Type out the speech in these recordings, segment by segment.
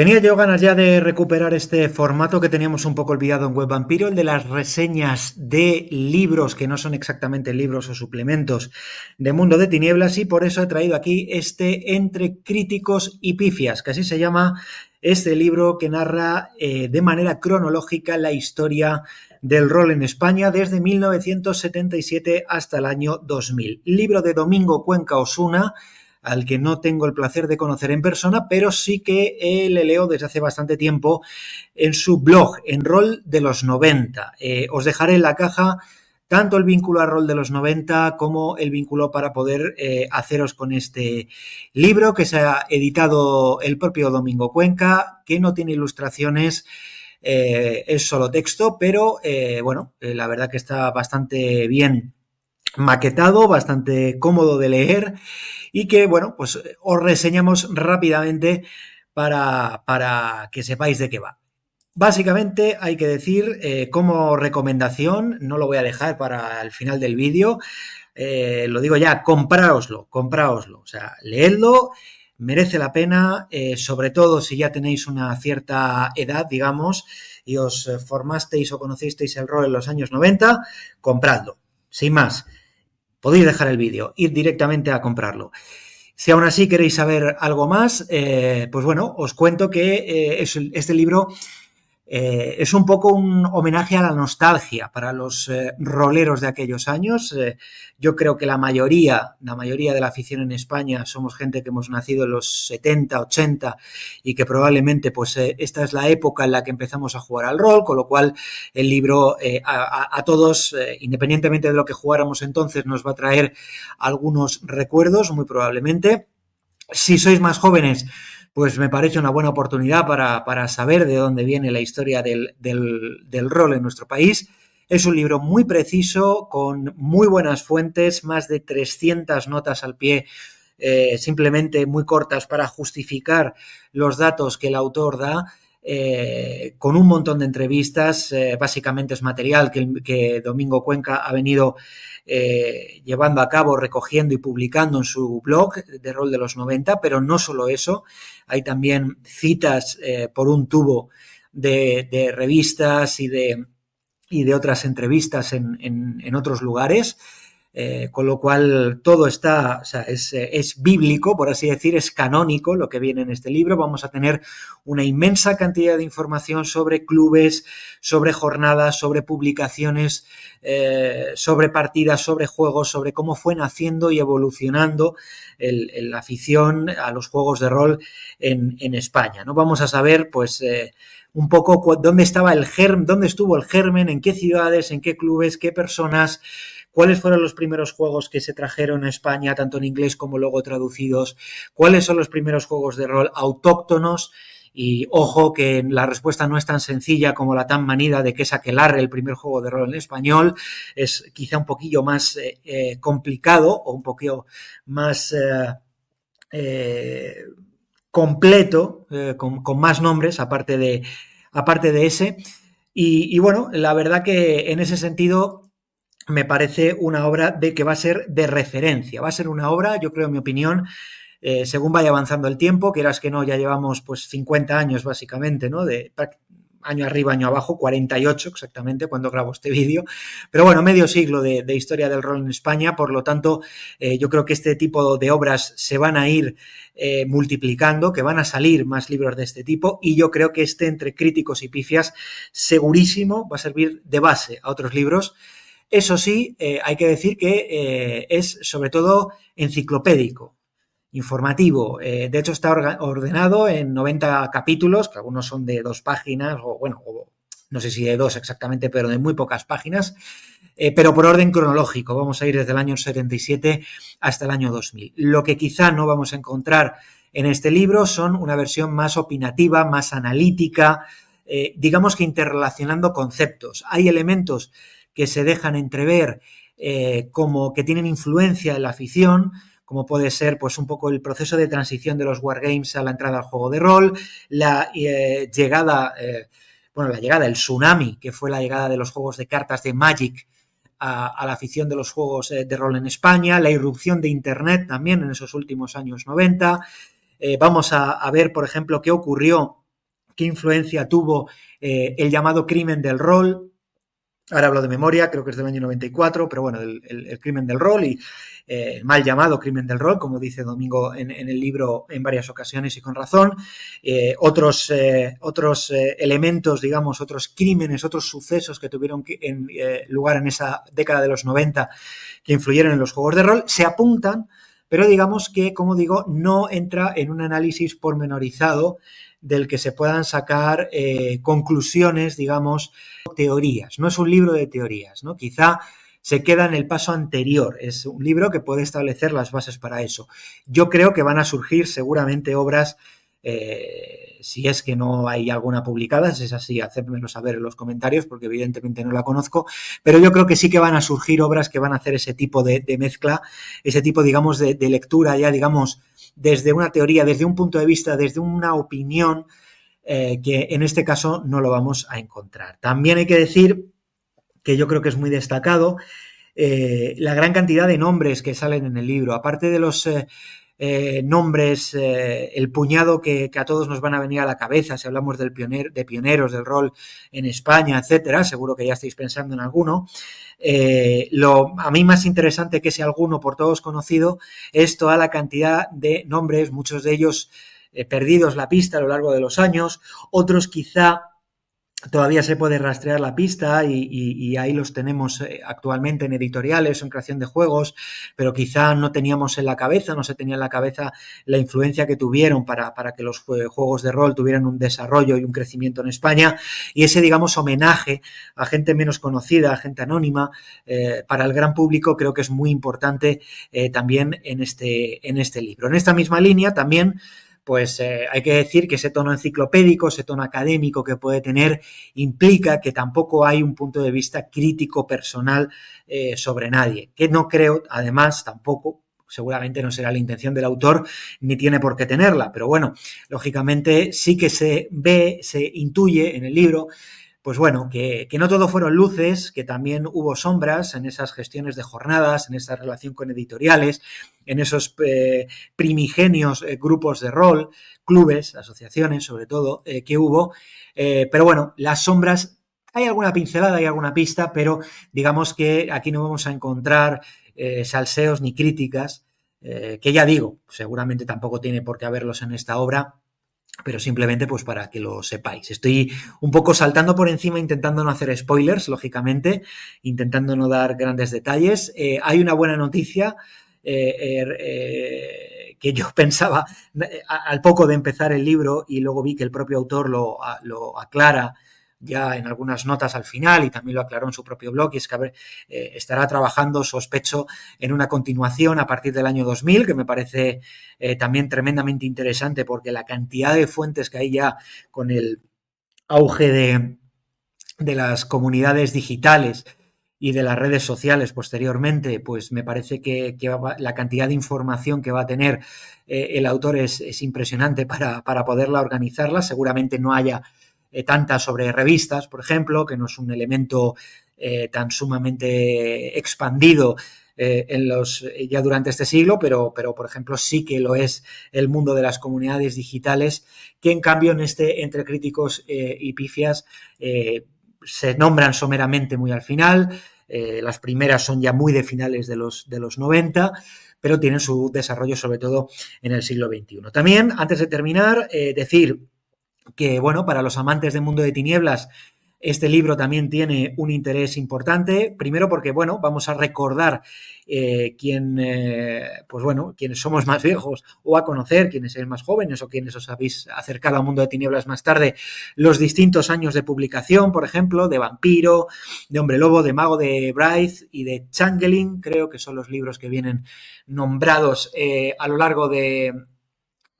Tenía yo ganas ya de recuperar este formato que teníamos un poco olvidado en Web Vampiro, el de las reseñas de libros que no son exactamente libros o suplementos de Mundo de Tinieblas, y por eso he traído aquí este Entre Críticos y Pifias, que así se llama este libro que narra de manera cronológica la historia del rol en España desde 1977 hasta el año 2000. Libro de Domingo Cuenca Osuna, al que no tengo el placer de conocer en persona, pero sí que le leo desde hace bastante tiempo en su blog, en Rol de los 90. Os dejaré en la caja tanto el vínculo a Rol de los 90 como el vínculo para poder haceros con este libro que se ha editado el propio Domingo Cuenca, que no tiene ilustraciones, es solo texto, pero la verdad que está bastante bien maquetado, bastante cómodo de leer, y que, bueno, pues os reseñamos rápidamente para que sepáis de qué va. Básicamente hay que decir, como recomendación, no lo voy a dejar para el final del vídeo, lo digo ya, compráoslo, o sea, leedlo, merece la pena, sobre todo si ya tenéis una cierta edad, digamos, y os formasteis o conocisteis el rol en los años 90, compradlo, sin más. Podéis dejar el vídeo, ir directamente a comprarlo. Si aún así queréis saber algo más, pues bueno, os cuento que este libro es un poco un homenaje a la nostalgia para los roleros de aquellos años. Yo creo que la mayoría de la afición en España somos gente que hemos nacido en los 70, 80 y que probablemente pues esta es la época en la que empezamos a jugar al rol, con lo cual el libro a todos, independientemente de lo que jugáramos entonces, nos va a traer algunos recuerdos, muy probablemente. Si sois más jóvenes, pues me parece una buena oportunidad para saber de dónde viene la historia del rol en nuestro país. Es un libro muy preciso, con muy buenas fuentes, más de 300 notas al pie, simplemente muy cortas para justificar los datos que el autor da, con un montón de entrevistas. Básicamente es material que Domingo Cuenca ha venido llevando a cabo, recogiendo y publicando en su blog de Rol de los 90, pero no solo eso, hay también citas por un tubo de revistas y de otras entrevistas en otros lugares. Con lo cual todo está, o sea, es bíblico, por así decir, es canónico lo que viene en este libro. Vamos a tener una inmensa cantidad de información sobre clubes, sobre jornadas, sobre publicaciones, sobre partidas, sobre juegos, sobre cómo fue naciendo y evolucionando la afición a los juegos de rol en España, ¿no? Vamos a saber, pues, un poco dónde estaba dónde estuvo el germen, en qué ciudades, en qué clubes, qué personas, cuáles fueron los primeros juegos que se trajeron a España, tanto en inglés como luego traducidos, cuáles son los primeros juegos de rol autóctonos. Y ojo que la respuesta no es tan sencilla como la tan manida de que es Aquelarre el primer juego de rol en español. Es quizá un poquillo más complicado o un poquillo más completo, con más nombres aparte de ese. Y bueno, la verdad que en ese sentido me parece una obra que va a ser de referencia. Va a ser una obra, yo creo, en mi opinión, según vaya avanzando el tiempo, quieras que no, ya llevamos pues 50 años básicamente, ¿no? De año arriba, año abajo, 48 exactamente cuando grabo este vídeo, pero bueno, medio siglo de historia del rol en España. Por lo tanto, yo creo que este tipo de obras se van a ir multiplicando, que van a salir más libros de este tipo, y yo creo que Entre Críticos y Pifias segurísimo va a servir de base a otros libros. Eso sí, hay que decir que es sobre todo enciclopédico, informativo. De hecho, está ordenado en 90 capítulos, que algunos son de 2 páginas, o no sé si de 2 exactamente, pero de muy pocas páginas, pero por orden cronológico. Vamos a ir desde el año 77 hasta el año 2000. Lo que quizá no vamos a encontrar en este libro son una versión más opinativa, más analítica, digamos que interrelacionando conceptos. Hay elementos que se dejan entrever como que tienen influencia en la afición, como puede ser pues un poco el proceso de transición de los wargames a la entrada al juego de rol, la llegada, el tsunami, que fue la llegada de los juegos de cartas de Magic a la afición de los juegos de rol en España, la irrupción de Internet también en esos últimos años 90. Vamos a ver, por ejemplo, qué ocurrió qué influencia tuvo el llamado crimen del rol. Ahora hablo de memoria, creo que es del año 94, pero bueno, el crimen del rol y el mal llamado crimen del rol, como dice Domingo en el libro en varias ocasiones y con razón. Otros elementos, digamos, otros crímenes, otros sucesos que tuvieron lugar en esa década de los 90 que influyeron en los juegos de rol, se apuntan, pero digamos que, como digo, no entra en un análisis pormenorizado del que se puedan sacar conclusiones, digamos, teorías. No es un libro de teorías, ¿no? Quizá se queda en el paso anterior. Es un libro que puede establecer las bases para eso. Yo creo que van a surgir seguramente obras, si es que no hay alguna publicada, si es así, hacérmelo saber en los comentarios, porque evidentemente no la conozco, pero yo creo que sí que van a surgir obras que van a hacer ese tipo de mezcla, ese tipo, digamos, de lectura ya, digamos, desde una teoría, desde un punto de vista, desde una opinión, que en este caso no lo vamos a encontrar. También hay que decir que yo creo que es muy destacado la gran cantidad de nombres que salen en el libro. Aparte de los nombres, el puñado que a todos nos van a venir a la cabeza si hablamos de pioneros del rol en España, etcétera, seguro que ya estáis pensando en alguno. A mí más interesante que ese alguno por todos conocido es toda la cantidad de nombres, muchos de ellos perdidos la pista a lo largo de los años, otros quizá todavía se puede rastrear la pista y ahí los tenemos actualmente en editoriales o en creación de juegos, pero quizá no teníamos en la cabeza, no se tenía en la cabeza la influencia que tuvieron para que los juegos de rol tuvieran un desarrollo y un crecimiento en España, y ese, digamos, homenaje a gente menos conocida, a gente anónima, para el gran público creo que es muy importante también en este libro. En esta misma línea también pues hay que decir que ese tono enciclopédico, ese tono académico que puede tener, implica que tampoco hay un punto de vista crítico personal sobre nadie, que no creo, además, tampoco, seguramente no será la intención del autor, ni tiene por qué tenerla, pero bueno, lógicamente sí que se ve, se intuye en el libro, pues bueno, que no todo fueron luces, que también hubo sombras en esas gestiones de jornadas, en esa relación con editoriales, en esos primigenios grupos de rol, clubes, asociaciones sobre todo, que hubo. Pero bueno, las sombras, hay alguna pincelada, hay alguna pista, pero digamos que aquí no vamos a encontrar salseos ni críticas, que ya digo, seguramente tampoco tiene por qué haberlos en esta obra, pero simplemente pues para que lo sepáis. Estoy un poco saltando por encima, intentando no hacer spoilers, lógicamente, intentando no dar grandes detalles. Hay una buena noticia que yo pensaba al poco de empezar el libro y luego vi que el propio autor lo aclara ya en algunas notas al final y también lo aclaró en su propio blog, y es que estará trabajando, sospecho, en una continuación a partir del año 2000, que me parece también tremendamente interesante porque la cantidad de fuentes que hay ya con el auge de las comunidades digitales y de las redes sociales posteriormente, pues me parece que la cantidad de información que va a tener el autor es impresionante para poderla organizarla. Seguramente no haya tanta sobre revistas, por ejemplo, que no es un elemento tan sumamente expandido ya durante este siglo, pero por ejemplo sí que lo es el mundo de las comunidades digitales, que en cambio en entre críticos y pifias se nombran someramente muy al final. Las primeras son ya muy de finales de los 90, pero tienen su desarrollo sobre todo en el siglo XXI. También, antes de terminar, decir que, bueno, para los amantes del mundo de tinieblas, este libro también tiene un interés importante, primero porque, bueno, vamos a recordar pues bueno, quienes somos más viejos, o a conocer quienes sois más jóvenes o quienes os habéis acercado al mundo de tinieblas más tarde, los distintos años de publicación, por ejemplo, de Vampiro, de Hombre Lobo, de Mago de Bryce y de Changeling, creo que son los libros que vienen nombrados a lo largo de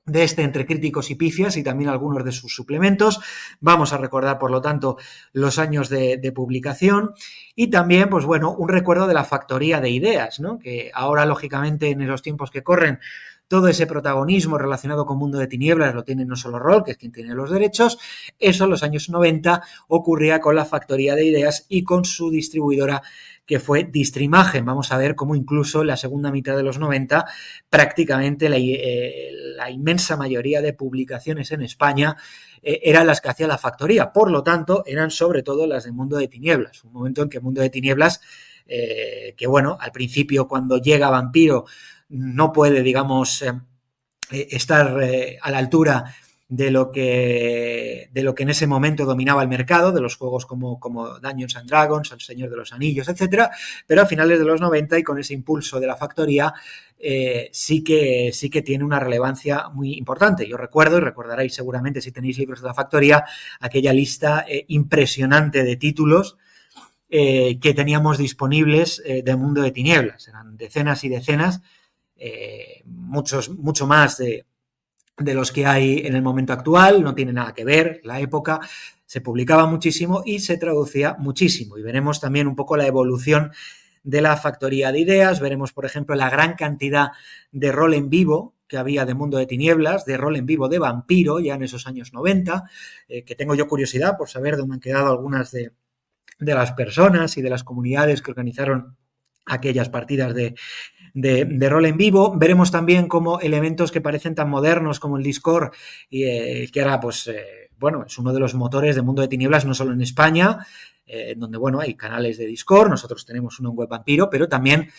entre críticos y pifias, y también algunos de sus suplementos. Vamos a recordar, por lo tanto, los años de publicación y también, pues bueno, un recuerdo de la factoría de ideas, ¿no? Que ahora, lógicamente, en los tiempos que corren, todo ese protagonismo relacionado con Mundo de Tinieblas lo tiene no solo Roll, que es quien tiene los derechos. Eso en los años 90 ocurría con la Factoría de Ideas y con su distribuidora, que fue Distrimagen. Vamos a ver cómo incluso en la segunda mitad de los 90 prácticamente la inmensa mayoría de publicaciones en España eran las que hacía la Factoría. Por lo tanto, eran sobre todo las de Mundo de Tinieblas. Un momento en que Mundo de Tinieblas, que bueno, al principio cuando llega Vampiro no puede, digamos, estar a la altura de lo que en ese momento dominaba el mercado, de los juegos como Dungeons and Dragons, El Señor de los Anillos, etcétera, pero a finales de los 90 y con ese impulso de la Factoría sí que tiene una relevancia muy importante. Yo recuerdo, y recordaréis seguramente si tenéis libros de la Factoría, aquella lista impresionante de títulos que teníamos disponibles de Mundo de Tinieblas. Eran decenas y decenas, mucho más de los que hay en el momento actual. No tiene nada que ver la época. Se publicaba muchísimo y se traducía muchísimo. Y veremos también un poco la evolución de la Factoría de Ideas. Veremos, por ejemplo, la gran cantidad de rol en vivo que había de Mundo de Tinieblas, de rol en vivo de Vampiro, ya en esos años 90, que tengo yo curiosidad por saber dónde han quedado algunas de las personas y de las comunidades que organizaron aquellas partidas de rol en vivo. Veremos también cómo elementos que parecen tan modernos como el Discord, que ahora, pues, bueno, es uno de los motores de Mundo de Tinieblas, no solo en España, donde, bueno, hay canales de Discord. Nosotros tenemos uno en Web Vampiro, pero también,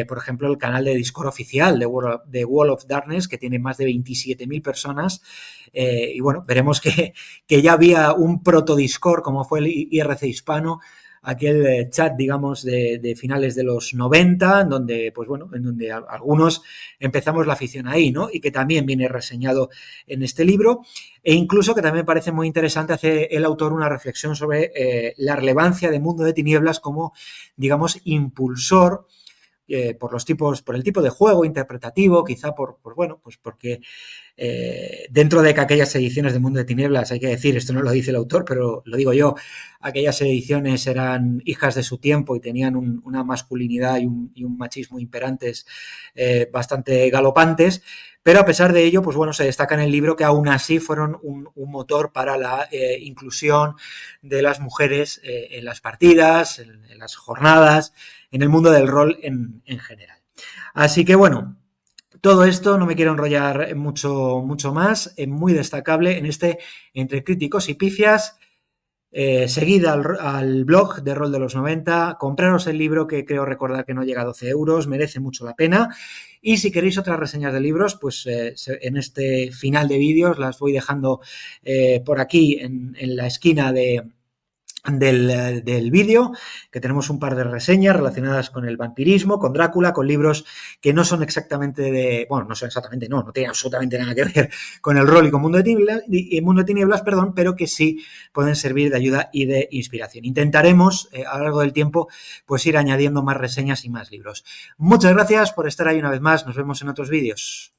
por ejemplo, el canal de Discord oficial de World of Darkness, que tiene más de 27.000 personas. Y bueno, veremos que ya había un proto-Discord, como fue el IRC Hispano, aquel chat, digamos, de finales de los 90, en donde, pues bueno, en donde algunos empezamos la afición ahí, ¿no? Y que también viene reseñado en este libro, e incluso que también me parece muy interesante, hace el autor una reflexión sobre la relevancia de Mundo de Tinieblas como, digamos, impulsor por el tipo de juego interpretativo, quizá bueno, pues porque dentro de que aquellas ediciones de Mundo de Tinieblas, hay que decir, esto no lo dice el autor, pero lo digo yo, aquellas ediciones eran hijas de su tiempo y tenían una masculinidad y un machismo imperantes bastante galopantes, pero a pesar de ello, pues bueno, se destaca en el libro que aún así fueron un motor para la inclusión de las mujeres en las partidas, en las jornadas, en el mundo del rol en general. Así que bueno, todo esto, no me quiero enrollar mucho más, es muy destacable en este Entre Críticos y Pifias. Seguid al blog de Rol de los 90, compraros el libro, que creo recordar que no llega a 12 euros, merece mucho la pena. Y si queréis otras reseñas de libros, pues en este final de vídeos las voy dejando por aquí en la esquina del vídeo, que tenemos un par de reseñas relacionadas con el vampirismo, con Drácula, con libros que no son exactamente no tienen absolutamente nada que ver con el rol y con Mundo de Tinieblas, pero que sí pueden servir de ayuda y de inspiración. Intentaremos a lo largo del tiempo pues ir añadiendo más reseñas y más libros. Muchas gracias por estar ahí una vez más. Nos vemos en otros vídeos.